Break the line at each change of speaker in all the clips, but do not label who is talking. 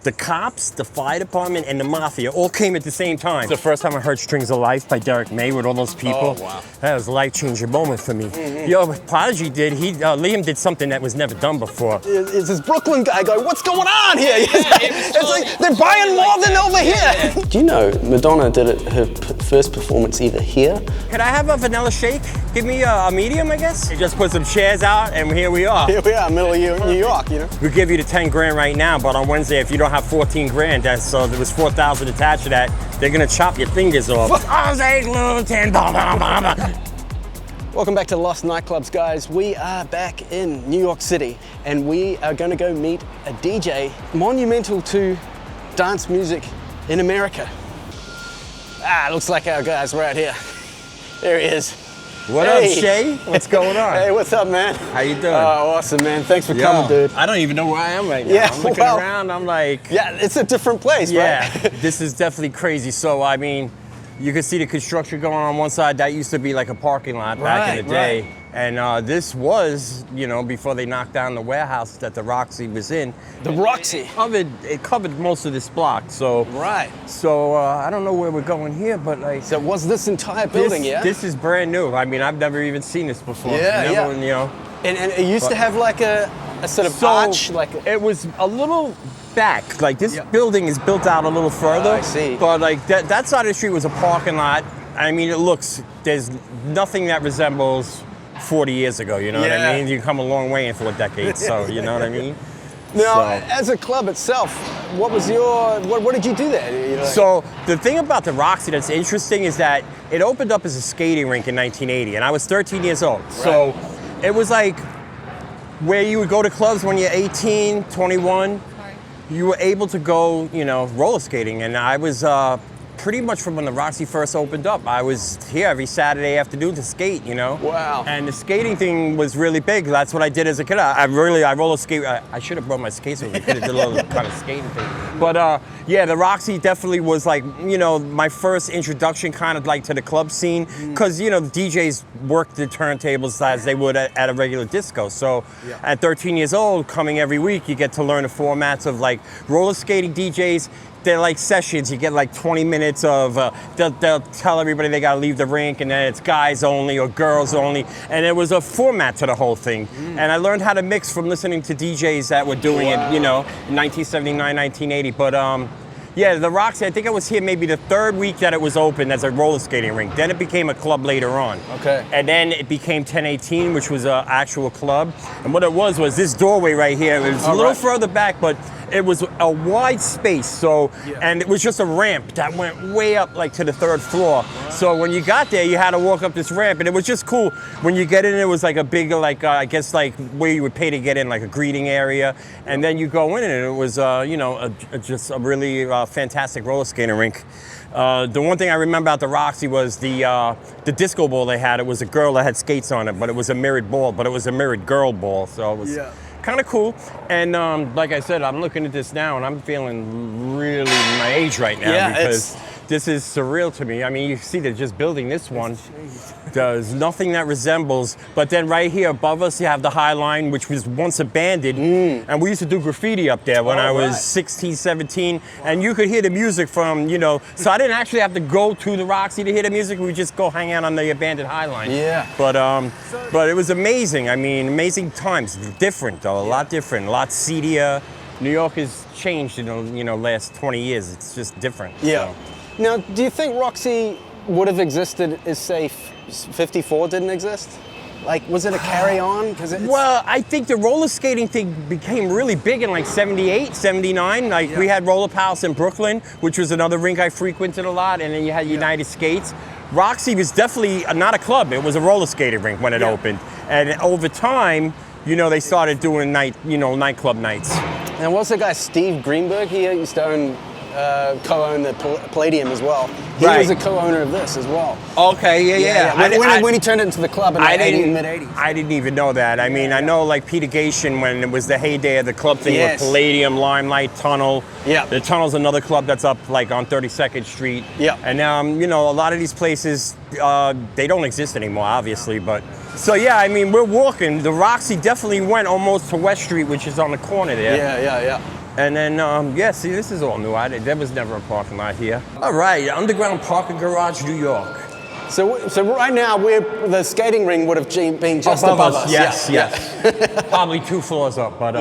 the cops, the fire department, and the Mafia all came at the same time. The first time I heard Strings of Life by Derek May with all those people.
Oh, wow.
That was a life-changing moment for me. Yo, Prodigy did, Liam did something that was never done before.
It's this Brooklyn guy going, what's going on here? It's like, they're buying more than over here. Do you know Madonna did her first performance either here?
Could I have a vanilla shake? Give me a medium, I guess? You just put some chairs out, and here we are.
Here we are, middle of New York, you know?
We give you the 10 grand right now, but on Wednesday, if you don't have 14 grand, so there was 4,000 attached to that, they're gonna chop your fingers off.
Welcome back to Lost Nightclubs, guys. We are back in New York City, and we are gonna go meet a DJ monumental to dance music in America. Looks like our guy's right here. There he is.
What up, Shae? What's going on?
Hey, what's up, man?
How you doing?
Awesome, man. Thanks for coming, dude.
I don't even know where I am right now.
Yeah,
I'm looking around, I'm like...
Yeah, it's a different place, right?
This is definitely crazy. So, I mean, you can see the construction going on one side. That used to be like a parking lot back in the day. Right. And this was, you know, before they knocked down the warehouse that the Roxy was in.
The Roxy?
It covered most of this block, so...
Right.
So, I don't know where we're going here, but like...
So was this entire building,
This is brand new. I mean, I've never even seen this before.
Yeah,
You know.
And it used to have like a sort of arch, like...
It was a little back. Like, this building is built out a little further.
I see.
But like, that side of the street was a parking lot. I mean, there's nothing that resembles 40 years ago, you know what I mean? You come a long way in 4 decades, so you know what I mean?
Now, as a club itself, what was what did you do there? You know,
so the thing about the Roxy that's interesting is that it opened up as a skating rink in 1980, and I was 13 years old. Right. So it was like where you would go to clubs when you're 18, 21, you were able to go, you know, roller skating, and I was pretty much from when the Roxy first opened up. I was here every Saturday afternoon to skate, you know?
Wow.
And the skating thing was really big. That's what I did as a kid. I roller skate. I should have brought my skates with me. Could have did a little kind of skating thing. But yeah, the Roxy definitely was like, you know, my first introduction kind of like to the club scene. Because, you know, the DJs worked the turntables as they would at a regular disco. So at 13 years old, coming every week, you get to learn the formats of like roller skating DJs. They're like sessions. You get like 20 minutes of, they'll tell everybody they gotta leave the rink, and then it's guys only or girls only. And it was a format to the whole thing. And I learned how to mix from listening to DJs that were doing it, you know, in 1979, 1980. But yeah, the Roxy, I think I was here maybe the 3rd week that it was open as a roller skating rink. Then it became a club later on.
Okay.
And then it became 1018, which was an actual club. And what it was this doorway right here. It was a little further back, but it was a wide space. So, and it was just a ramp that went way up like to the 3rd floor. Wow. So when you got there, you had to walk up this ramp, and it was just cool. When you get in, it was like a big, like, I guess like where you would pay to get in, like a greeting area. And then you go in, and it was, you know, just a really fantastic roller skating rink. The one thing I remember about the Roxy was the disco ball they had. It was a girl that had skates on it, but it was a mirrored ball, but it was a mirrored girl ball. So it was kind of cool. And like I said, I'm looking at this now, and I'm feeling really my age right now because this is surreal to me. I mean, you see they're just building this one. There's nothing that resembles, but then right here above us you have the High Line, which was once abandoned, and we used to do graffiti up there when I was 16, 17, and you could hear the music from, you know, so I didn't actually have to go to the Roxy to hear the music, we would just go hang out on the abandoned High Line. But it was amazing. I mean, amazing times. Different though, a lot different, a lot seedier. New York has changed in the, you know, last 20 years. It's just different.
Yeah. So. Now, do you think Roxy would have existed if, say, 54 didn't exist? Like, was it a carry-on?
Well, I think the roller skating thing became really big in like 78, 79. Like, we had Roller Palace in Brooklyn, which was another rink I frequented a lot, and then you had United Skates. Roxy was definitely not a club. It was a roller skating rink when it opened. And over time, you know, they started doing nightclub nights.
And what's the guy, Steve Greenberg? He used to own co-own the Palladium as well. He was a co-owner of this as well.
Okay, yeah.
When he turned it into the club in the mid-80s.
I didn't even know that. I mean, I know like Peter Gation when it was the heyday of the club thing with Palladium, Limelight, Tunnel. Yeah. The Tunnel's another club that's up like on 32nd Street. Yeah. And you know, a lot of these places, they don't exist anymore, obviously, but. So yeah, I mean, we're walking. The Roxy definitely went almost to West Street, which is on the corner there.
Yeah.
And then, yeah, see, this is all new. There was never a parking lot here. All right, underground parking garage, New York.
So right now, the skating ring would have been just above us.
Yes, yes. Probably 2 floors up, but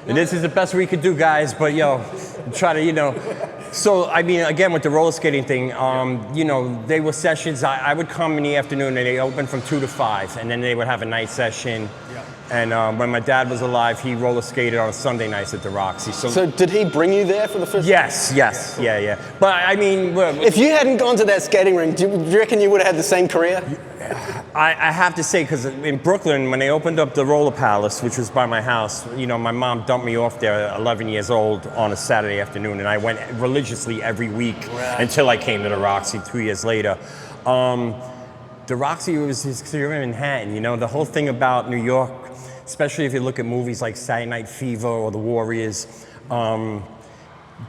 this is the best we could do, guys. But yo, try to, you know. So I mean, again, with the roller skating thing, you know, they were sessions. I would come in the afternoon, and they opened from 2 to 5, and then they would have a night session. Yeah. And when my dad was alive, he roller skated on Sunday nights at the Roxy. So
did he bring you there for the first?
Yes, yeah. But I mean,
if you hadn't gone to that skating rink, do you reckon you would have had the same career?
I have to say, because in Brooklyn, when they opened up the Roller Palace, which was by my house, you know, my mom dumped me off there at 11 years old on a Saturday afternoon, and I went religiously every week until I came to the Roxy 2 years later. The Roxy was here in Manhattan, you know, the whole thing about New York, especially if you look at movies like Saturday Night Fever or The Warriors,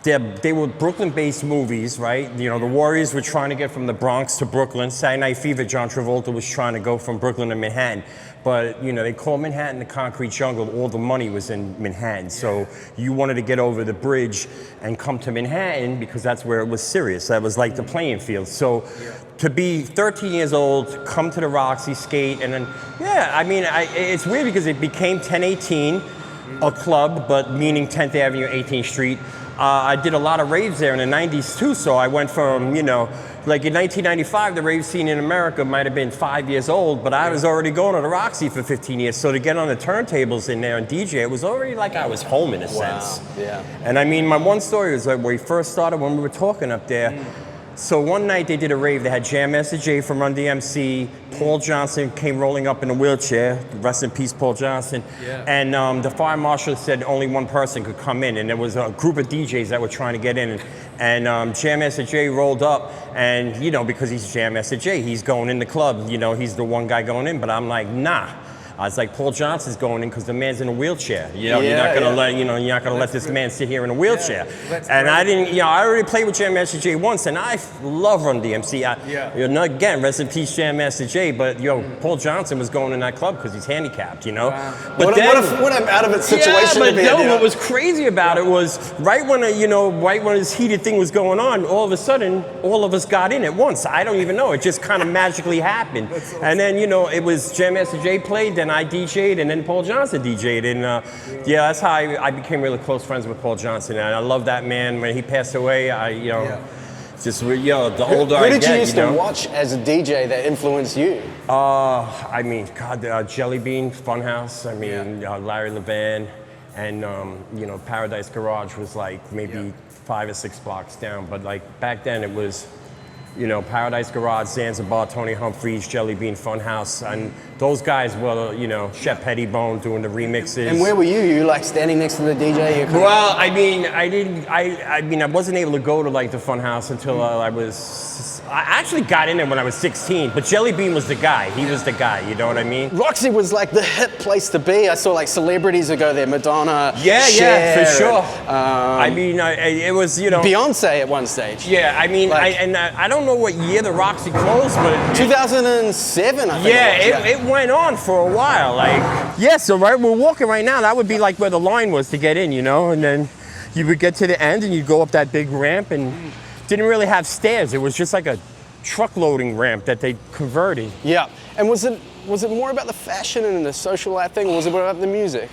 they were Brooklyn-based movies, right? You know, The Warriors were trying to get from the Bronx to Brooklyn. Saturday Night Fever, John Travolta was trying to go from Brooklyn to Manhattan. But, you know, they call Manhattan the concrete jungle. All the money was in Manhattan. So you wanted to get over the bridge and come to Manhattan because that's where it was serious. That was like the playing field. So to be 13 years old, come to the Roxy, skate, and then, yeah, I mean, it's weird because it became 1018, a club, but meaning 10th Avenue, 18th Street. I did a lot of raves there in the 90s too, so I went from, you know, like in 1995, the rave scene in America might have been 5 years old, but I was already going to the Roxy for 15 years, so to get on the turntables in there and DJ, it was already like I was home in a sense.
Yeah.
And I mean, my one story was like where we first started when we were talking up there. So one night they did a rave. They had Jam Master Jay from Run DMC. Paul Johnson came rolling up in a wheelchair. Rest in peace, Paul Johnson. Yeah. And the fire marshal said only one person could come in. And there was a group of DJs that were trying to get in. And Jam Master Jay rolled up. And, you know, because he's Jam Master Jay, he's going in the club. You know, he's the one guy going in. But I'm like, nah. I was like, Paul Johnson's going in because the man's in a wheelchair. You know, you're not gonna let this man sit here in a wheelchair. And I didn't, you know, I already played with Jam Master Jay once, and I love Run DMC. You know, again, rest in peace, Jam Master Jay. But Paul Johnson was going in that club because he's handicapped. You know.
Wow. But what an out of it situation.
Yeah, but what was crazy about it was right when this heated thing was going on, all of a sudden, all of us got in at once. I don't even know. It just kind of magically happened. Awesome. And then, you know, it was Jam Master Jay played, then I DJ'd, and then Paul Johnson DJ'd, and that's how I became really close friends with Paul Johnson, and I love that man. When he passed away, just the older I get,
who did you used to watch as a DJ that influenced you?
I mean, God, Jelly Bean, Funhouse. I mean, Larry Levan, and you know, Paradise Garage was like maybe 5 or 6 blocks down, but like back then it was, you know, Paradise Garage, Zanzibar, Tony Humphries, Jelly Bean, Funhouse, and those guys were, you know, Chef Pettibone doing the remixes.
And where were you? You like standing next to the DJ?
Well, I mean, I wasn't able to go to like the Funhouse until I actually got in there when I was 16, but Jelly Bean was the guy. He was the guy, you know what I mean?
Roxy was like the hip place to be. I saw like celebrities would go there, Madonna, Shae,
yeah, for sure. I mean, it was, you know.
Beyonce at one stage.
Yeah, I mean, I don't know what year the Roxy closed, but
2007, I think.
Yeah, it went on for a while. So right, we're walking right now. That would be like where the line was to get in, you know, and then you would get to the end and you'd go up that big ramp and didn't really have stairs. It was just like a truck loading ramp that they converted.
Yeah, and was it more about the fashion and the social life thing, or was it more about the music?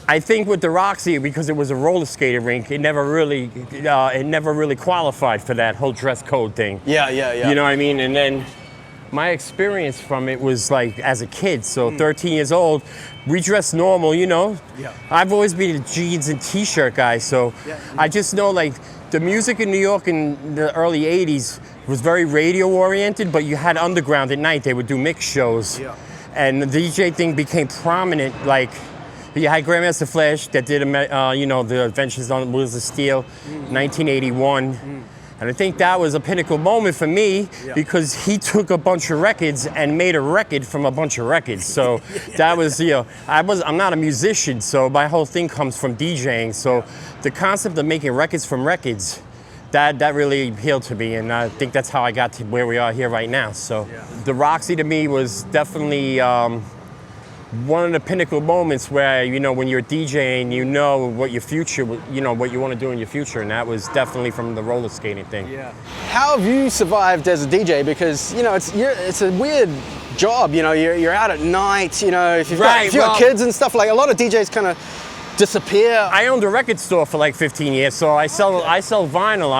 I think with the Roxy, because it was a roller skating rink, it never really qualified for that whole dress code thing.
Yeah.
You know what I mean? And then my experience from it was like as a kid, so 13 years old, we dressed normal, you know. Yeah. I've always been a jeans and t-shirt guy, so I just know like the music in New York in the early 80s was very radio oriented, but you had underground at night. They would do mix shows. Yeah. And the DJ thing became prominent, like you had Grandmaster Flash that did, the Adventures on Wheels of Steel, 1981. And I think that was a pinnacle moment for me because he took a bunch of records and made a record from a bunch of records. So that was, I'm not a musician, so my whole thing comes from DJing. So the concept of making records from records, that really appealed to me, and I think that's how I got to where we are here right now. So the Roxy to me was definitely one of the pinnacle moments where, you know, when you're DJing, you know what your future, you know, what you want to do in your future. And that was definitely from the roller skating thing.
Yeah. How have you survived as a DJ? Because, you know, it's a weird job, you know, you're out at night, you know, if you've got kids and stuff, like a lot of DJs kind of disappear.
I owned a record store for like 15 years, so I sell vinyl.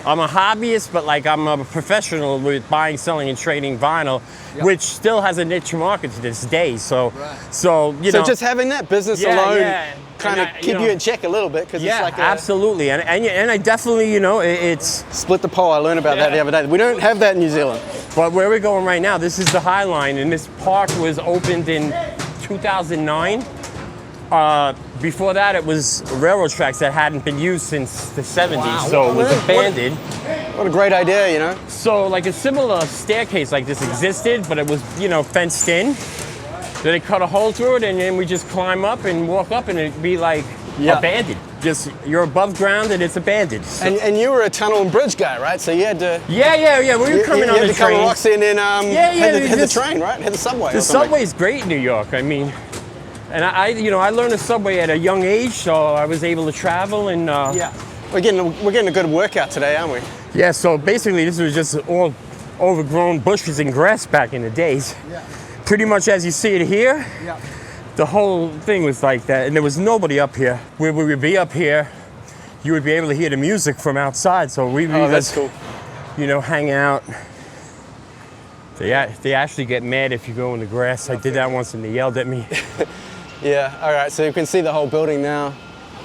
I'm a hobbyist, but like I'm a professional with buying, selling, and trading vinyl, which still has a niche market to this day. So
just having that business alone kind of keep you in check a little bit, because it's like
absolutely, and I definitely, you know, it's
split the pole. I learned about that the other day. We don't have that in New Zealand.
But where we're going right now, this is the High Line, and this park was opened in 2009. Before that, it was railroad tracks that hadn't been used since the 70s, so it was abandoned.
What a great idea, you know?
So like a similar staircase like this existed, but it was, you know, fenced in. Then they cut a hole through it, and then we just climb up and walk up, and it'd be like abandoned. Just, you're above ground and it's abandoned. So.
And you were a tunnel and bridge guy, right? So you had to...
Yeah. We were coming on the train. You had to come to
Roxy and then hit the train, right? Hit the subway.
The subway's great in New York, I mean. And I learned the subway at a young age, so I was able to travel and...
We're getting a good workout today, aren't we?
Yeah, so basically this was just all overgrown bushes and grass back in the days. Yeah. Pretty much as you see it here, the whole thing was like that, and there was nobody up here. We would be up here, you would be able to hear the music from outside, so we would
that's cool.
You know, hang out. They actually get mad if you go in the grass. I did that once and they yelled at me.
Yeah, all right, so you can see the whole building now,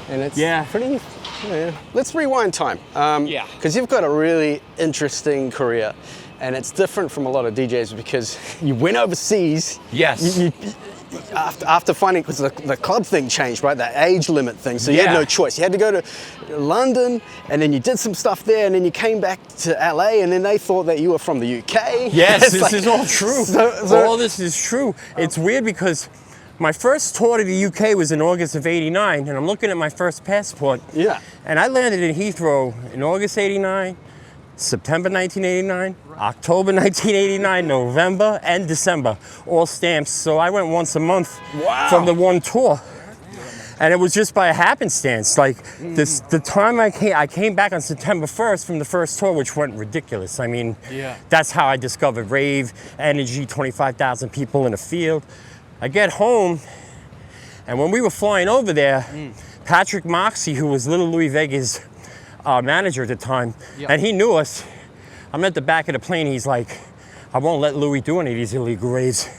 and it's pretty, Let's rewind time. Because you've got a really interesting career, and it's different from a lot of DJs because you went overseas.
Yes.
After finding, because the club thing changed, right? That age limit thing, so you had no choice. You had to go to London, and then you did some stuff there, and then you came back to LA, and then they thought that you were from the UK.
Yes, this is all true. All this is true. It's weird because my first tour to the UK was in August of '89, and I'm looking at my first passport. Yeah. And I landed in Heathrow in August '89, September 1989, October 1989, November, and December, all stamps. So I went once a month from the one tour. And it was just by a happenstance. Like the time I came back on September 1st from the first tour, which went ridiculous. I mean, that's how I discovered rave, energy, 25,000 people in a field. I get home, and when we were flying over there, Patrick Moxie, who was Little Louis Vega's manager at the time, and he knew us. I'm at the back of the plane, he's like, I won't let Louis do any of these illegal raves.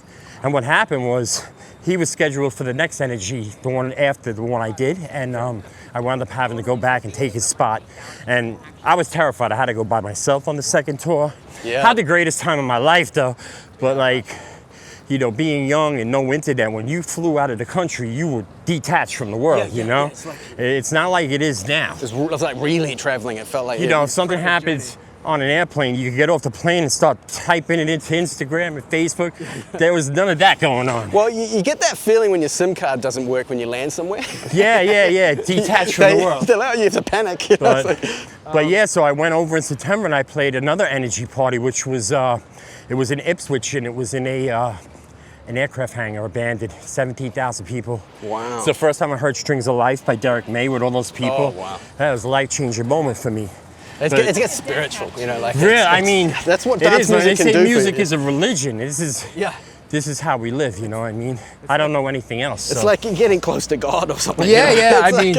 And what happened was, he was scheduled for the next energy, the one after the one I did, and I wound up having to go back and take his spot. And I was terrified. I had to go by myself on the second tour. Had the greatest time of my life though, but like, you know, being young and no internet, when you flew out of the country, you were detached from the world, you know? It's not like it is now.
It was like really traveling, it felt like.
You know, if something happens on an airplane, you could get off the plane and start typing it into Instagram and Facebook. There was none of that going on.
Well, you get that feeling when your SIM card doesn't work when you land somewhere.
Yeah, detached from the world.
They allow you to panic. You know?
But yeah, so I went over in September and I played another energy party, which was, it was in Ipswich, and it was in an aircraft hangar, abandoned, 17,000 people.
Wow.
It's the first time I heard Strings of Life by Derek May with all those people.
Oh, wow.
That was a life-changing moment for me.
It gets spiritual, you know, like.
Really, I mean,
that's what dance music can do.
They say music
for you.
is a religion. This is how we live, you know what I mean? I don't know anything else.
It's like getting close to God or something.
Yeah, I mean,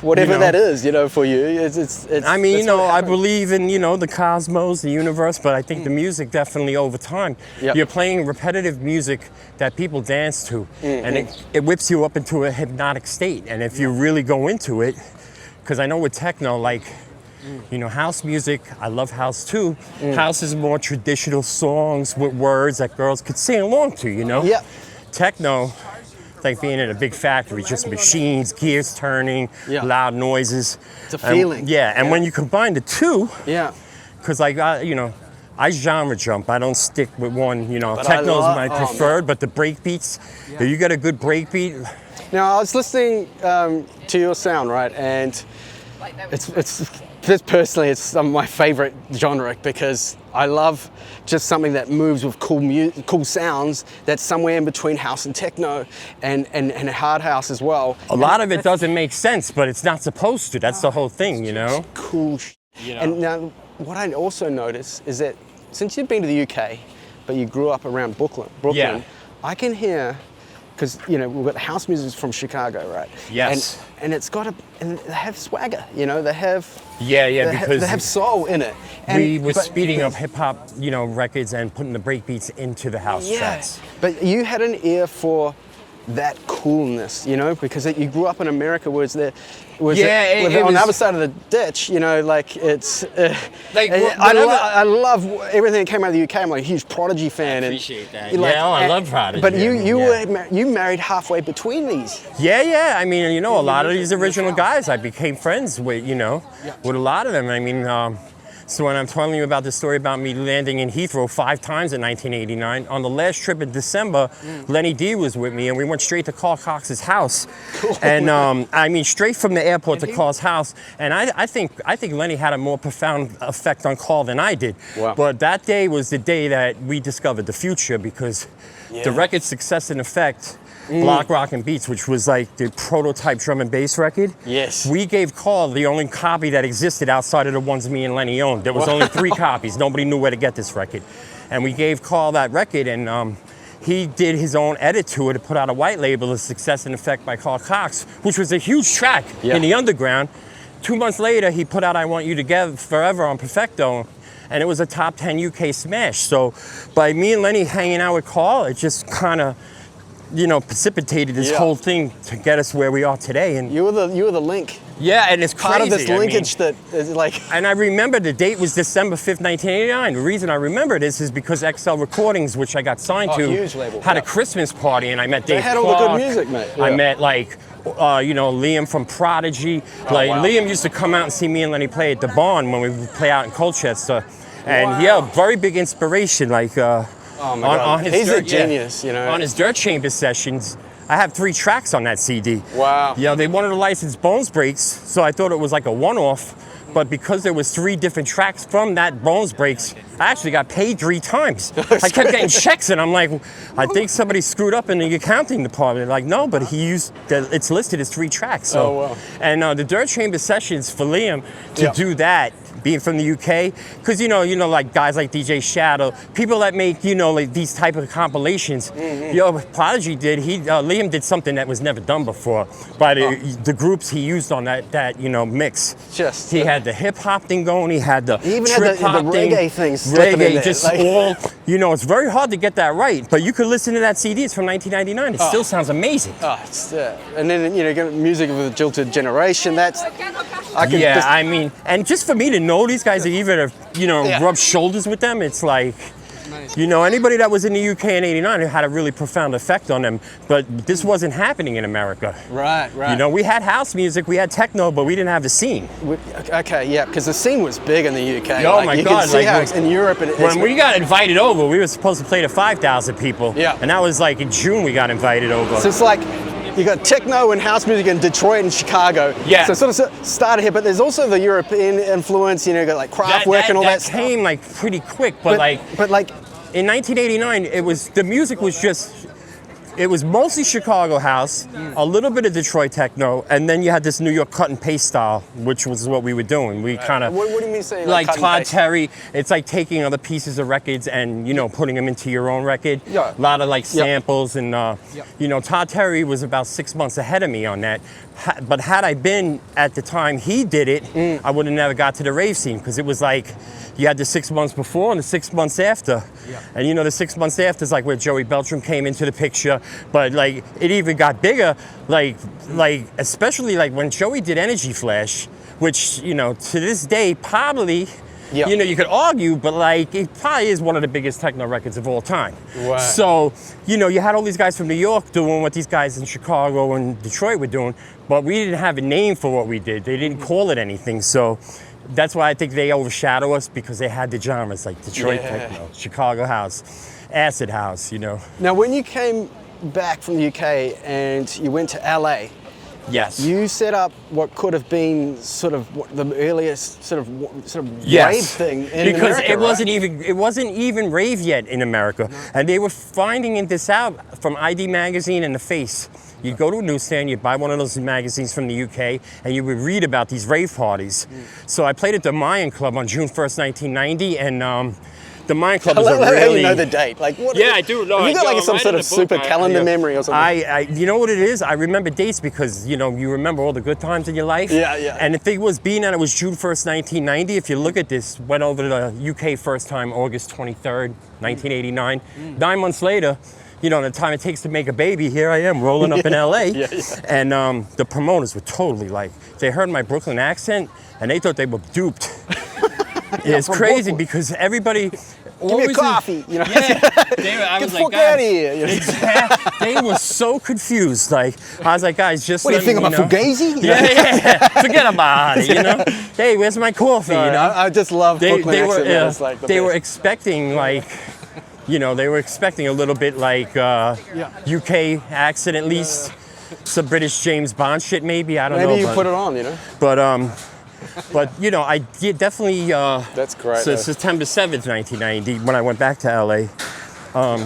whatever that is, you know, for you, it's
I mean, you know, I believe in, you know, the cosmos, the universe, but I think the music definitely over time, you're playing repetitive music that people dance to, and it whips you up into a hypnotic state. And if you really go into it, because I know with techno, like, you know, house music, I love house too. House is more traditional songs with words that girls could sing along to, you know? Techno, like being in a big factory, just machines, gears turning, loud noises.
It's a feeling.
And when you combine the two, because like, you know, I genre jump, I don't stick with one, you know. Techno is my preferred, but the break beats, if you get a good break beat.
Now, I was listening to your sound, right, and It's personally, it's some of my favorite genre because I love just something that moves with cool sounds that's somewhere in between house and techno and hard house as well.
A lot of it doesn't make sense, but it's not supposed to. That's the whole thing, you know?
Cool. And now, what I also notice is that since you've been to the UK, but you grew up around Brooklyn,
Yeah.
I can hear, because we've got the house music from Chicago, right?
Yes.
And it's got and they have swagger, they have.
Because
they have soul in it.
we were speeding up hip hop, records and putting the breakbeats into the house tracks.
But you had an ear for that coolness, because you grew up in America, where it's on the other side of the ditch, it's. I love everything that came out of the UK. I'm like a huge Prodigy fan.
I appreciate that. I love Prodigy.
But you married halfway between these.
Yeah. I mean, a lot of these original guys, I became friends with, with a lot of them. I mean. So when I'm telling you about the story about me landing in Heathrow 5 times in 1989, on the last trip in December, Lenny D was with me, and we went straight to Carl Cox's house. Cool. And straight from the airport to Carl's house. And I think Lenny had a more profound effect on Carl than I did.
Wow.
But that day was the day that we discovered the future, because the record's success and effect, Block, Rock, and Beats, which was like the prototype drum and bass record.
Yes.
We gave Carl the only copy that existed outside of the ones me and Lenny owned. There was only 3 copies. Nobody knew where to get this record. And we gave Carl that record, and he did his own edit to it to put out a white label, The Success and Effect by Carl Cox, which was a huge track in the underground. 2 months later, he put out I Want You Together Forever on Perfecto, and it was a top 10 UK smash. So by me and Lenny hanging out with Carl, it just kind of precipitated this whole thing to get us where we are today. And
you were the link.
Yeah, and it's crazy.
Part of this linkage that is like.
And I remember the date was December 5th, 1989. The reason I remember this is because XL Recordings, which I got signed to,
huge label,
had a Christmas party, and I met Dave
They had
Clark.
all the good music, mate.
I met Liam from Prodigy. Liam used to come out and see me and Lenny play at the Barn when we would play out in Colchester. And very big inspiration.
Oh my God. He's a genius,
On his Dirt Chamber sessions, I have 3 tracks on that CD.
Wow.
They wanted to license Bones Breaks, so I thought it was like a one-off. But because there was 3 different tracks from that Bones Breaks, I actually got paid 3 times. I kept getting checks, and I'm like, I think somebody screwed up in the accounting department. Like, no, but it's listed as 3 tracks. So.
Oh, wow.
And the Dirt Chamber sessions for Liam to do that, being from the UK, because like guys like DJ Shae, people that make like these type of compilations. Prodigy did. Liam did something that was never done before by the groups he used on that mix. He had the hip hop thing going. He had the trip hop
the
thing,
reggae things.
Reggae, just all. It's very hard to get that right. But you could listen to that CD. It's from 1999. It still sounds amazing.
And then get music of the Jilted Generation.
And just for me to know these guys, even rub shoulders with them, it's like, anybody that was in the UK in '89 had a really profound effect on them. But this wasn't happening in America.
Right.
We had house music, we had techno, but we didn't have the scene.
Because the scene was big in the UK.
Oh my God!
Can see how it's in Europe.
When we got invited over, we were supposed to play to 5,000 people.
Yeah.
And that was like in June we got invited over.
So it's like. You got techno and house music in Detroit and Chicago.
Yeah.
So it sort of started here, but there's also the European influence. You got like Kraftwerk and all that.
That came like pretty quick, but in 1989, the music was just. It was mostly Chicago house, a little bit of Detroit techno, and then you had this New York cut and paste style, which was what we were doing. We kind of
what do you mean saying
like Todd Terry? It's like taking other pieces of records and putting them into your own record.
Yeah.
A lot of like samples and Todd Terry was about 6 months ahead of me on that. But had I been at the time he did it, I would have never got to the rave scene, because it was like you had the 6 months before and the 6 months after. Yeah. And the 6 months after is like where Joey Beltram came into the picture. But like it even got bigger, like especially like when Joey did Energy Flash, which to this day probably you could argue, but like it probably is one of the biggest techno records of all time.
Right.
So you had all these guys from New York doing what these guys in Chicago and Detroit were doing, but we didn't have a name for what we did. They didn't call it anything. So that's why I think they overshadow us, because they had the genres like Detroit techno, Chicago house, acid house.
Now when you came back from the UK and you went to LA,
Yes.
You set up what could have been sort of the earliest sort of
Yes.
rave thing in
because
America,
it wasn't even rave yet in America, and they were finding this out from ID Magazine and The Face. You'd go to a newsstand, you'd buy one of those magazines from the UK, and you would read about these rave parties. So I played at the Mayan Club on June 1st, 1990, and the Mayan Club is a really...
you know the date. Like, what?
Yeah, I do. No,
have you got like some
right
sort
in
of
the book.
super calendar memory or something?
You know what it is? I remember dates because, you know, you remember all the good times in your life.
Yeah, yeah.
And the thing was, being that it was June 1st, 1990, if you look at this, went over to the UK first time, August 23rd, 1989. 9 months later, you know, the time it takes to make a baby, here I am rolling up in LA.
Yeah.
And the promoters were totally like, they heard my Brooklyn accent and they thought they were duped. It's crazy because everybody...
Give me a coffee, you know.
Yeah, I
Get
was
the
like,
fuck out of here. You know?
Exactly. They were so confused. Like, I was like, guys, just
What do you think, I'm a fugazi?
Yeah. Forget about it, you know. Hey, where's my coffee?
Sorry,
you know.
I just love Brooklyn accent. It's like the
they were
best.
expecting like, you know, they were expecting a little bit like UK accent at least, some British James Bond shit maybe. I don't know.
Maybe you put it on, you know.
But you know, I did definitely.
That's great.
So September 7th, 1990, when I went back to LA.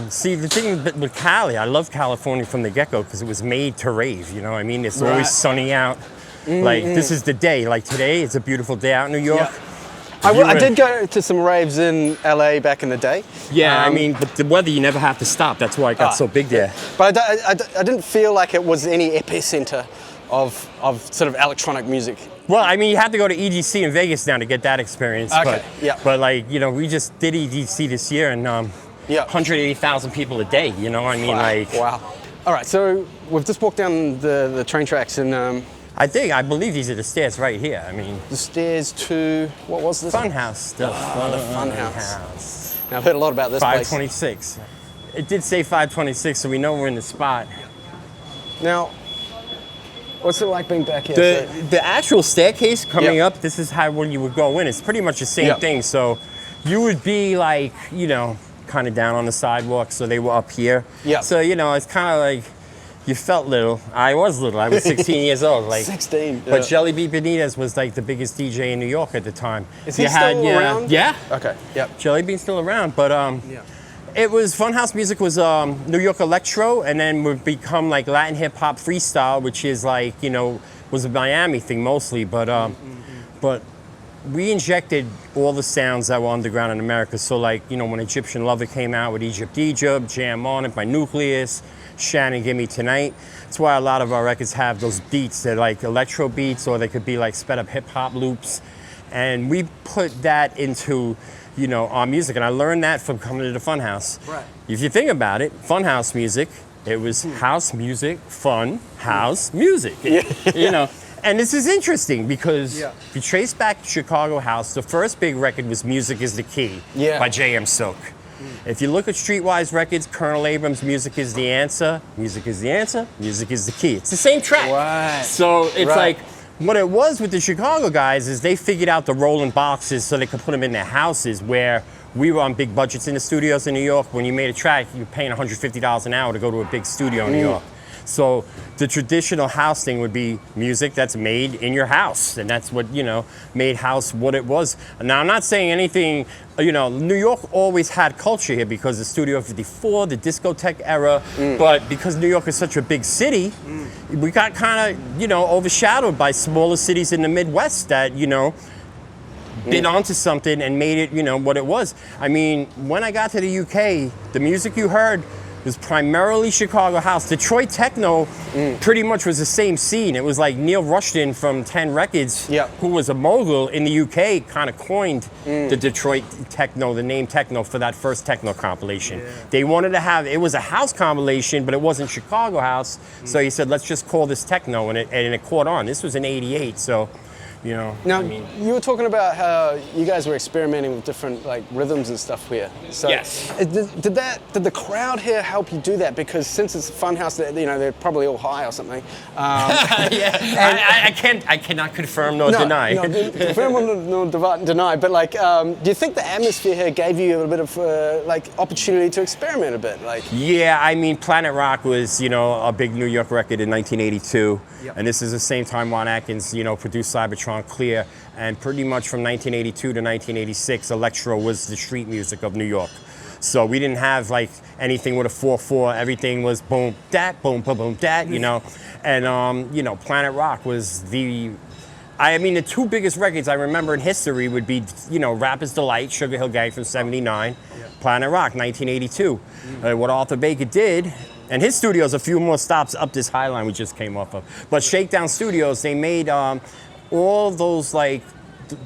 See, the thing with Cali, I love California from the get-go because it was made to rave. You know, I mean, it's always sunny out. Like this is the day. Like today, it's a beautiful day out in New York.
Yeah. I did go to some raves in LA back in the day.
Yeah, I mean, but the weather, you never have to stop. That's why it got so big there.
But I didn't feel like it was any epicenter of sort of electronic music.
Well, I mean, you had to go to EDC in Vegas now to get that experience.
Okay,
But like, you know, we just did EDC this year and 180,000 people a day, you know, I mean,
Wow. All right, so we've just walked down the train tracks and...
I believe these are the stairs right here. I mean...
The stairs to... What was this?
Funhouse.
The Funhouse. Now, I've heard a lot about this
526. It did say 526, so we know we're in the spot.
Now, what's it like being back here?
The actual staircase coming up, this is how when you would go in. It's pretty much the same thing. So you would be like, you know, kind of down on the sidewalk, so they were up here.
Yeah.
So, you know, it's kind of like... You felt little. I was little. I was 16 years old. Like
16.
But Jelly Bean Benitez was like the biggest DJ in New York at the time.
Is he still around?
Yeah.
Okay. Yep.
Jelly Bean's still around, but it was Funhouse music was New York electro, and then would become like Latin hip hop freestyle, which is like, you know, was a Miami thing mostly, but we injected all the sounds that were underground in America. So like, you know, when Egyptian Lover came out with Egypt, Jam On It by Nucleus, Shannon Gimme Tonight. That's why a lot of our records have those beats. They're like electro beats, or they could be like sped up hip hop loops. And we put that into, you know, our music. And I learned that from coming to the Funhouse. Right. If you think about it, Funhouse music, it was house music, fun, house music. You know. And this is interesting because if you trace back Chicago House, the first big record was Music is the Key by J.M. Silk. If you look at Streetwise Records, Colonel Abrams' Music is the Answer, Music is the Answer, Music is the Key. It's the same track.
Right.
So it's like, what it was with the Chicago guys is they figured out the rolling boxes so they could put them in their houses, where we were on big budgets in the studios in New York. When you made a track, you were paying $150 an hour to go to a big studio in New York. So the traditional house thing would be music that's made in your house. And that's what, you know, made house what it was. Now, I'm not saying anything, you know, New York always had culture here because of Studio 54, the discotheque era. But because New York is such a big city, we got kind of, you know, overshadowed by smaller cities in the Midwest that, you know, bit onto something and made it, you know, what it was. I mean, when I got to the UK, the music you heard was primarily Chicago house. Detroit techno pretty much was the same scene. It was like Neil Rushton from 10 Records, who was a mogul in the UK, kind of coined the Detroit techno, the name techno, for that first techno compilation. They wanted to have, it was a house compilation, but it wasn't Chicago house. So he said, let's just call this techno, and it caught on. This was in '88, so you know.
Now, you were talking about how you guys were experimenting with different like rhythms and stuff here. So
yes.
Did the crowd here help you do that? Because since it's Funhouse, you know, they're probably all high or something.
Yeah. I cannot confirm nor deny.
No, confirm nor deny. But like, do you think the atmosphere here gave you a bit of like opportunity to experiment a bit? Like. Yeah,
I mean, Planet Rock was, you know, a big New York record in 1982, and this is the same time Ron Atkins, you know, produced Cybertron Clear, and pretty much from 1982 to 1986, electro was the street music of New York. So we didn't have like anything with a 4/4. Everything was boom, dat, boom, boom, boom, dat, you know. And you know, Planet Rock was the. I mean, the two biggest records I remember in history would be, you know, Rapper's Delight, Sugar Hill Gang from '79, Planet Rock, 1982. What Arthur Baker did. And his studio's a few more stops up this High Line we just came off of. But Shakedown Studios, they made all those like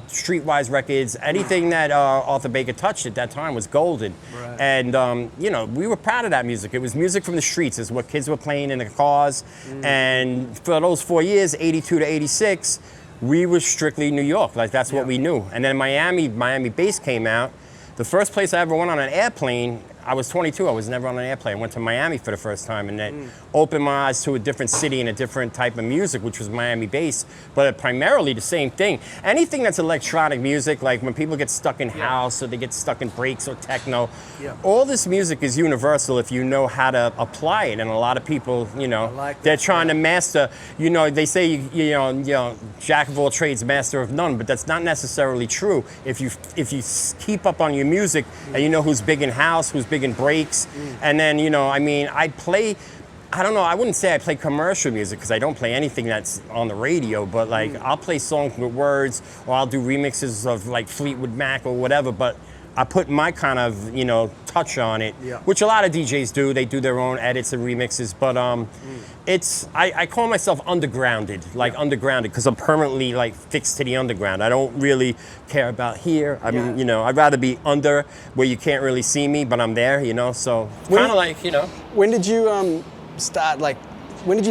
streetwise records. Anything that Arthur Baker touched at that time was golden. Right. And you know, we were proud of that music. It was music from the streets. It's what kids were playing in the cars. And for those 4 years, 82 to 86, we were strictly New York. Like that's what we knew. And then Miami Bass came out. The first place I ever went on an airplane, I was 22, I was never on an airplane. I went to Miami for the first time, and that opened my eyes to a different city and a different type of music, which was Miami bass, but primarily the same thing. Anything that's electronic music, like when people get stuck in house or they get stuck in breaks or techno, all this music is universal if you know how to apply it. And a lot of people, you know, they're trying to master, you know, they say, you know, jack of all trades, master of none, but that's not necessarily true. If you keep up on your music and you know who's big in house, who's big in breaks, and then, you know, I mean, I don't know, I wouldn't say I play commercial music because I don't play anything that's on the radio, but like I'll play songs with words, or I'll do remixes of like Fleetwood Mac or whatever, but I put my kind of, you know, touch on it, which a lot of DJs do. They do their own edits and remixes, but it's, I call myself undergrounded, like undergrounded, because I'm permanently like fixed to the underground. I don't really care about here. I mean, you know, I'd rather be under where you can't really see me, but I'm there, you know, so kind of like, you know. When did you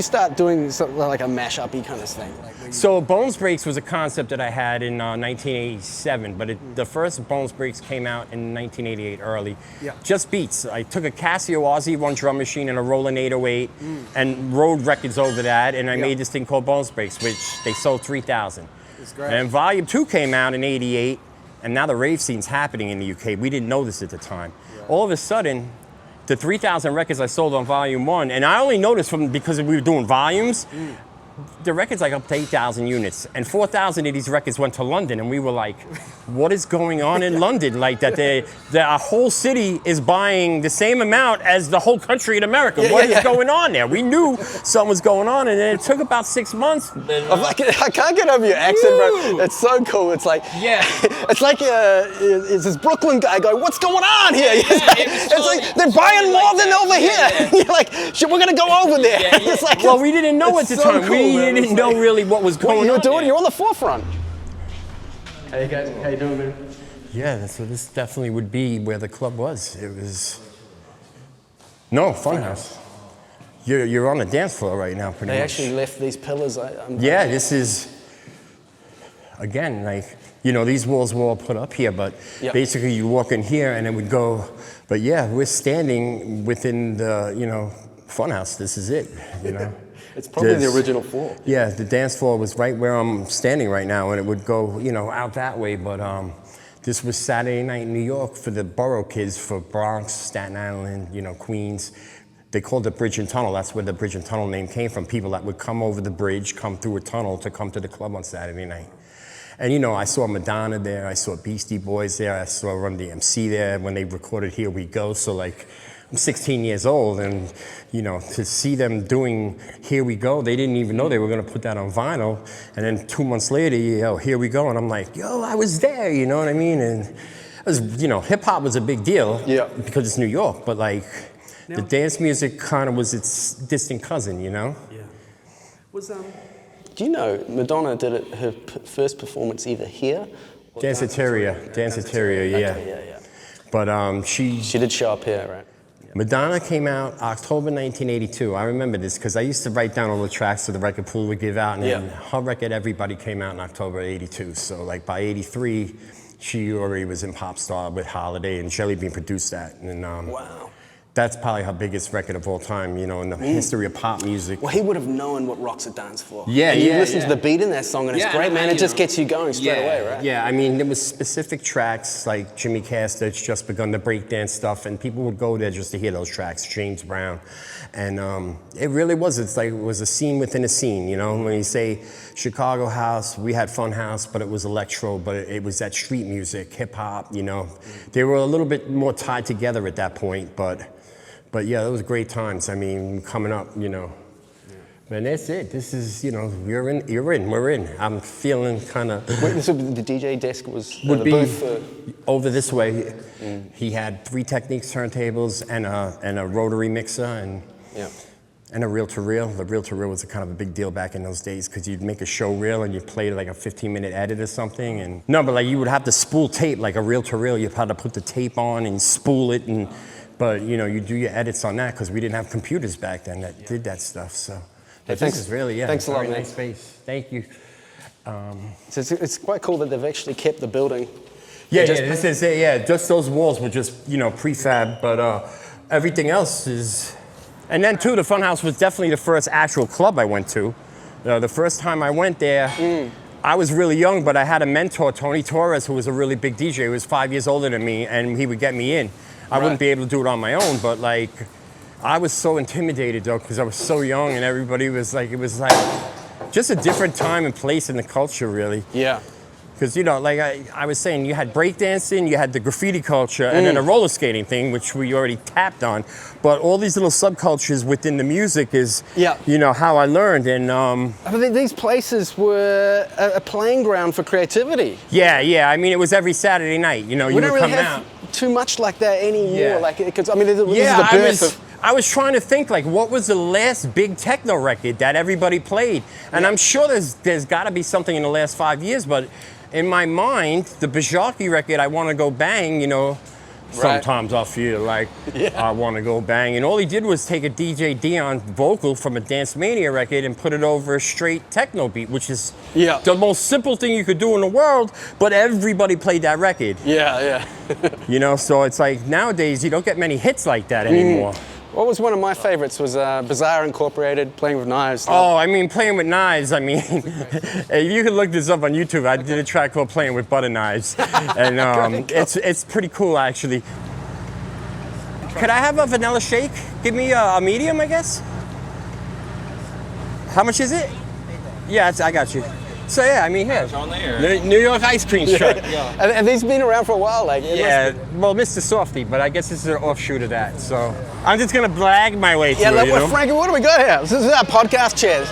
start doing something like a mash-up-y kind of thing? So Bones Breaks was a concept that I had in 1987, but the first Bones Breaks came out in 1988 early. Just beats. I took a Casio RZ1 drum machine and a Roland 808 and rode records over that, and I made this thing called Bones Breaks, which they sold 3,000. And Volume 2 came out in '88, and now the rave scene's happening in the UK. We didn't know this at the time. All of a sudden, the 3,000 records I sold on Volume 1, and I only noticed because we were doing volumes, the record's like up to 8,000 units, and 4,000 of these records went to London, and we were like, what is going on in London? Like that a whole city is buying the same amount as the whole country in America. What is going on there? We knew something was going on, and it took about 6 months. I can't get over your accent, bro. It's so cool. It's like, it's like it's this Brooklyn guy going, what's going on here? It's like, they're buying more than over here. You're like, shit, we're gonna go over there. It's like, well, we didn't know at the time. We didn't know really what was going on. You're on the forefront. Hey guys, how you doing, man? Yeah, so this definitely would be where the club was. It was Funhouse. You're on the dance floor right now, pretty much. They actually left these pillars. This is again like, you know, these walls were all put up here, but basically you walk in here and it would go. But yeah, we're standing within the, you know, Funhouse. This is it, you know. It's probably the original floor. Yeah, the dance floor was right where I'm standing right now, and it would go, you know, out that way. But this was Saturday night in New York for the borough kids, for Bronx, Staten Island, you know, Queens. They called it Bridge and Tunnel. That's where the Bridge and Tunnel name came from. People that would come over the bridge, come through a tunnel to come to the club on Saturday night. And you know, I saw Madonna there, I saw Beastie Boys there, I saw Run DMC there when they recorded Here We Go. So like, I'm 16 years old, and you know, to see them doing Here We Go, they didn't even know they were gonna put that on vinyl. And then 2 months later, yo, Here We Go, and I'm like, yo, I was there, you know what I mean? And it was, you know, hip hop was a big deal because it's New York, but like, the dance music kind of was its distant cousin, you know? Do you know Madonna did her first performance either here? Danceteria, yeah. Okay, yeah. But she did show up here, right? Madonna came out October 1982. I remember this because I used to write down all the tracks that the record pool would give out, and then her record, Everybody, came out in October '82. So like by '83, she already was in Pop Star with Holiday, and Jelly Bean produced that. And
wow.
That's probably her biggest record of all time, you know, in the history of pop music.
Well, he would have known what Roxy danced for.
Yeah,
and you listen to the beat in that song, and it's great, man. It just gets you going straight away, right?
Yeah, I mean, there was specific tracks like Jimmy Castor, it's just begun the breakdance stuff, and people would go there just to hear those tracks, James Brown. And it really was, it's like, it was a scene within a scene, you know? When you say Chicago house, we had Funhouse, but it was electro, but it was that street music, hip hop, you know? They were a little bit more tied together at that point, but yeah, those were great times. I mean, coming up, you know. And that's it. This is, you know, we're in. I'm feeling kind of.
So the DJ desk
would be booth over this way. He had 3 Techniques turntables and a rotary mixer and a reel-to-reel. The reel-to-reel was a kind of a big deal back in those days because you'd make a show reel and you'd play like a 15-minute edit or something. And no, but like you would have to spool tape like a reel-to-reel. You'd have to put the tape on and spool it and. But you know, you do your edits on that because we didn't have computers back then that did that stuff. So, but this is really
Thanks a lot, man.
Nice space. Thank you.
So it's quite cool that they've actually kept the building.
This is it. Yeah, just those walls were just prefab, but everything else is. And then too, the Funhouse was definitely the first actual club I went to. The first time I went there. I was really young, but I had a mentor, Tony Torres, who was a really big DJ. He was 5 years older than me, and he would get me in. I wouldn't be able to do it on my own, but like, I was so intimidated though, because I was so young and everybody was like, it was like just a different time and place in the culture, really.
Yeah.
Because, you know, like I was saying, you had breakdancing, you had the graffiti culture, and then a roller skating thing, which we already tapped on. But all these little subcultures within the music is, you know, how I learned. And
but these places were a playing ground for creativity.
Yeah. I mean, it was every Saturday night. You know, you would come out.
Too much like that anymore. Like, because I mean, this is the birth of.
I was trying to think, like, what was the last big techno record that everybody played? And I'm sure there's got to be something in the last 5 years, but in my mind, the Bajarki record, I Want to Go Bang, you know, sometimes I feel like I want to go bang. And all he did was take a DJ Dion vocal from a Dance Mania record and put it over a straight techno beat, which is the most simple thing you could do in the world, but everybody played that record.
Yeah.
You know, so it's like nowadays you don't get many hits like that anymore.
What was one of my favorites was Bizarre Incorporated, Playing with Knives.
Oh, I mean, Playing with Knives, I mean, you can look this up on YouTube. I did a track called Playing with Butter Knives. And it's pretty cool, actually. Could I have a vanilla shake? Give me a medium, I guess? How much is it? Yeah, I got you. So yeah, I mean, here, New York ice cream truck.
And these been around for a while, like.
Well, Mr. Softy, but I guess this is an offshoot of that. So I'm just gonna blag my way through it.
Yeah, Frankie, what do we got here? This is our podcast chairs.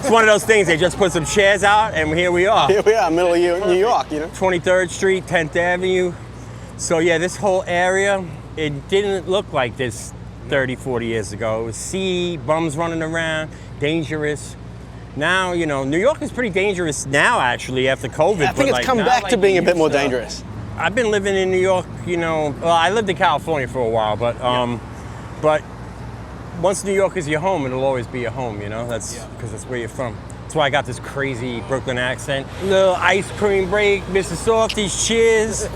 It's one of those things. They just put some chairs out, and here we are.
Here we are, middle of New York, you know.
23rd Street, 10th Avenue. So yeah, this whole area, it didn't look like this 30, 40 years ago. It was sea, bums running around, dangerous. Now, you know, New York is pretty dangerous now, actually, after COVID.
I think it's come back to being a bit more dangerous.
I've been living in New York, you know, well, I lived in California for a while, but once New York is your home, it'll always be your home, you know? That's because that's where you're from. That's why I got this crazy Brooklyn accent. Little ice cream break, Mr. Softy's, cheers.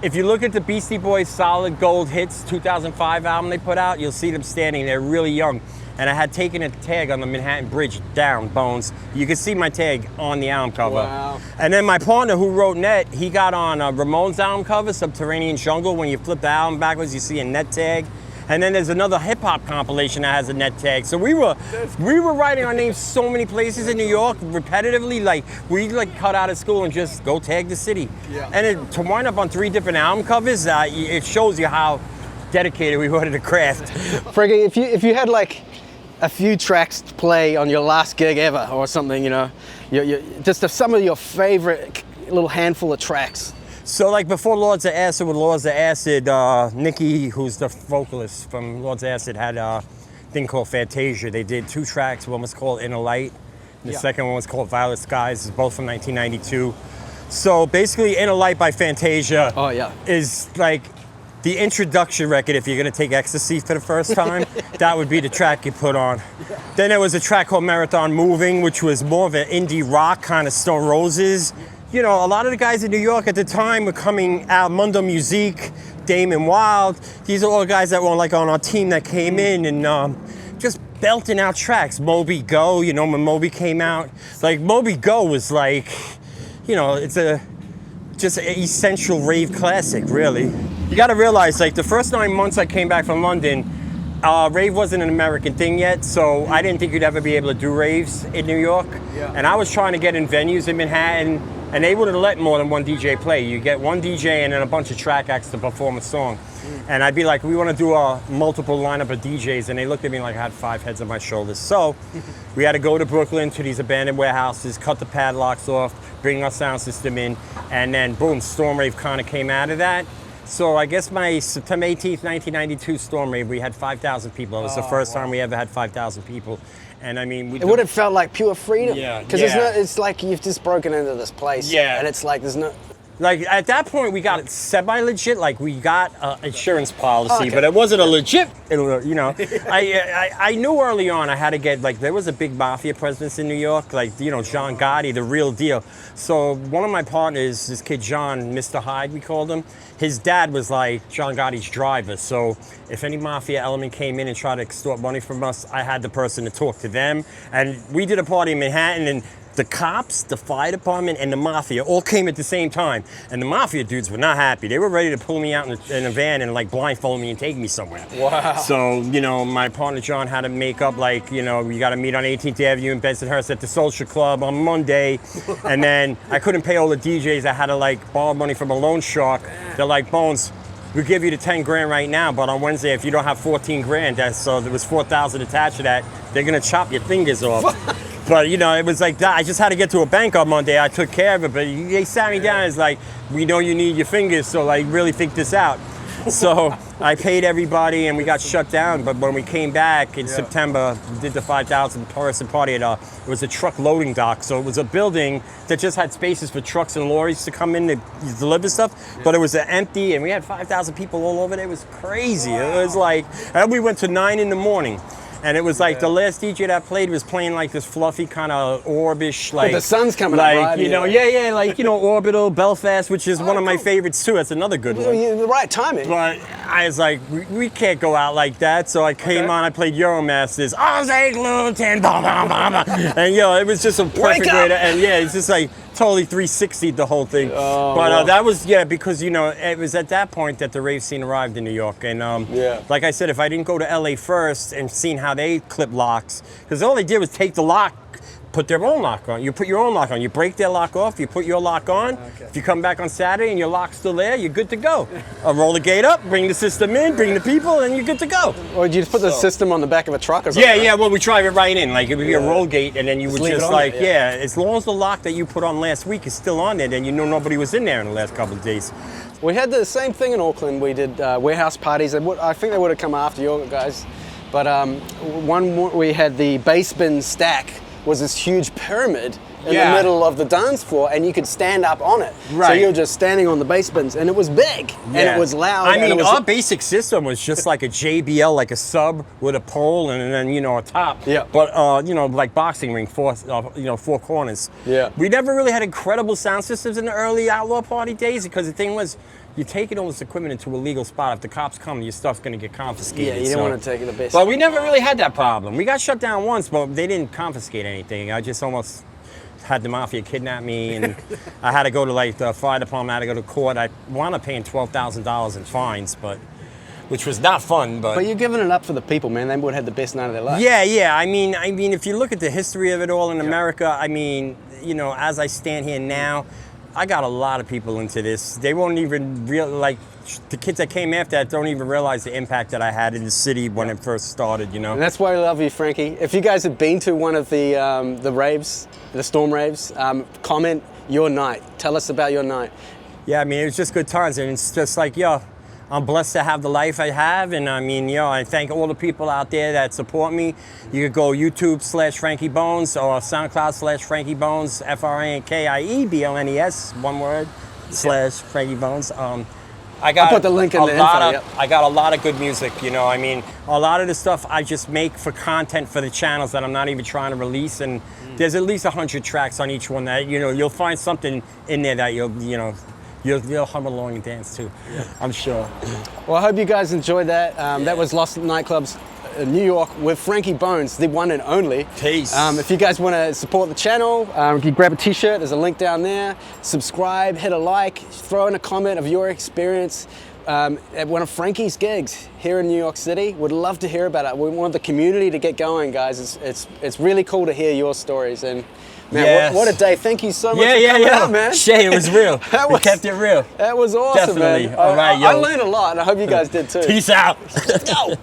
If you look at the Beastie Boys Solid Gold Hits 2005 album they put out, you'll see them standing there really young. And I had taken a tag on the Manhattan Bridge down, Bones. You can see my tag on the album cover.
Wow.
And then my partner who wrote Net, he got on Ramone's album cover, Subterranean Jungle. When you flip the album backwards, you see a Net tag. And then there's another hip hop compilation that has a Net tag. So we were writing our names so many places in New York repetitively. Like we cut out of school and just go tag the city. And to wind up on 3 different album covers, it shows you how dedicated we were to the craft.
Frankie, if you had like a few tracks to play on your last gig ever or something, you know, just some of your favorite little handful of tracks.
So like before Lords of Acid with Lords of Acid, Nikki, who's the vocalist from Lords of Acid, had a thing called Fantasia. They did 2 tracks. One was called Inner Light. The second one was called Violet Skies, both from 1992. So basically Inner Light by Fantasia is like the introduction record, if you're gonna take ecstasy for the first time, that would be the track you put on. Then there was a track called Marathon Moving, which was more of an indie rock kind of Stone Roses. You know, a lot of the guys in New York at the time were coming out, Mundo Musique, Damon Wild. These are all guys that were like on our team that came in and just belting out tracks. Moby Go, you know, when Moby came out, like Moby Go was like, you know, it's just an essential rave classic, really. You gotta realize, like the first 9 months I came back from London, rave wasn't an American thing yet, so I didn't think you'd ever be able to do raves in New York. Yeah. And I was trying to get in venues in Manhattan, and they wouldn't let more than one DJ play. You get one DJ and then a bunch of track acts to perform a song. And I'd be like, we want to do a multiple lineup of DJs, and they looked at me like I had 5 heads on my shoulders. So we had to go to Brooklyn to these abandoned warehouses, cut the padlocks off, bring our sound system in, and then boom, Storm Rave kind of came out of that. So I guess my September 18th, 1992 Storm Rave, we had 5,000 people. It was the first time we ever had 5,000 people. And I mean,
it would have felt like pure freedom.
Yeah.
Because it's like you've just broken into this place.
Yeah.
And it's like there's no.
Like at that point, we got it semi-legit. Like we got an insurance policy, but it wasn't a legit. You know, I knew early on I had to get like there was a big Mafia presence in New York, like you know John Gotti, the real deal. So one of my partners, this kid John, Mr. Hyde, we called him. His dad was like John Gotti's driver. So if any Mafia element came in and tried to extort money from us, I had the person to talk to them. And we did a party in Manhattan and. The cops, the fire department, and the Mafia all came at the same time. And the Mafia dudes were not happy. They were ready to pull me out in a van and like blindfold me and take me somewhere.
Wow.
So, you know, my partner John had to make up like, you know, we got to meet on 18th Avenue in Bensonhurst at the Social Club on Monday. And then I couldn't pay all the DJs. I had to like borrow money from a loan shark. They're like, Bones, we'll give you the 10 grand right now, but on Wednesday, if you don't have 14 grand, so there was 4,000 attached to that, they're gonna chop your fingers off. But you know, it was like that. I just had to get to a bank on Monday. I took care of it, but they sat me down. It's like, we know you need your fingers, so like really think this out. So I paid everybody and we got shut down. But when we came back in September, we did the 5,000 person party at it was a truck loading dock. So it was a building that just had spaces for trucks and lorries to come in to deliver stuff. But it was empty and we had 5,000 people all over there. It was crazy. Wow. It was like, and we went to 9 in the morning. And it was like the last DJ that played was playing like this fluffy kind of orbish, like
the sun's coming
like,
up, right?
You know, like you know, Orbital, Belfast, which is one of my favorites too. That's another good one.
The right timing.
But I was like, we can't go out like that. So I came on, I played Euromasters, Ozzy Luton, and yo, it was just a perfect way to, and yeah, it's just like totally 360'd the whole thing. But that was because you know it was at that point that the rave scene arrived in New York, and like I said, if I didn't go to LA first and seen how they clip locks, because all they did was take the lock, put their own lock on. You put your own lock on. You break their lock off, you put your lock on. Okay. If you come back on Saturday and your lock's still there, you're good to go. Roll the gate up, bring the system in, bring the people, and you're good to go.
Or did you just put the system on the back of a truck or something?
Yeah, well, we drive it right in. Like, it would be a roll gate, and then you would just like, as long as the lock that you put on last week is still on there, then you know nobody was in there in the last couple of days.
We had the same thing in Auckland. We did warehouse parties. I think they would have come after you guys. But we had the bass bin stack was this huge pyramid in the middle of the dance floor, and you could stand up on it. Right. So you're just standing on the bass bins, and it was big, and it was loud.
I mean, our basic system was just like a JBL, like a sub with a pole and then, you know, a top. Yeah. But, you know, like boxing ring, four corners. Yeah. We never really had incredible sound systems in the early Outlaw Party days, because the thing was, you're taking all this equipment into a legal spot. If the cops come, your stuff's going to get confiscated.
Yeah, you don't want to take the best.
But we never really had that problem. We got shut down once, but they didn't confiscate anything. I just almost had the Mafia kidnap me, and I had to go to like the fire department. I had to go to court. I wound up paying $12,000 in fines, which was not fun. But
you're giving it up for the people, man. They would have had the best night of their life.
Yeah. I mean, if you look at the history of it all in America, I mean, you know, as I stand here now, I got a lot of people into this. They won't even like the kids that came after that don't even realize the impact that I had in the city when it first started, you know.
And that's why I love you, Frankie. If you guys have been to one of the raves, the Storm raves, comment your night. Tell us about your night.
Yeah, I mean, it was just good times, and it's just like, I'm blessed to have the life I have, and I mean, I thank all the people out there that support me. You could go YouTube/Frankie Bones or SoundCloud/Frankie Bones, FrankieBones, one word, /Frankie Bones. I got
I'll put the link in the info, yep.
I got a lot of good music, you know. I mean, a lot of the stuff I just make for content for the channels that I'm not even trying to release, and there's at least 100 tracks on each one that, you know, you'll find something in there that you'll hum along and dance to, I'm sure.
Well, I hope you guys enjoyed that. That was Lost Nightclubs in New York with Frankie Bones, the one and only.
Peace.
If you guys want to support the channel, you can grab a t-shirt, there's a link down there. Subscribe, hit a like, throw in a comment of your experience at one of Frankie's gigs here in New York City. Would love to hear about it. We want the community to get going, guys. It's really cool to hear your stories. And man,
yes.
what a day. Thank you so much for coming out, man.
Shae, it was real. We kept it real.
That was awesome,
Definitely.
man.
All right,
I learned a lot, and I hope you guys did too.
Peace out.
Let's go.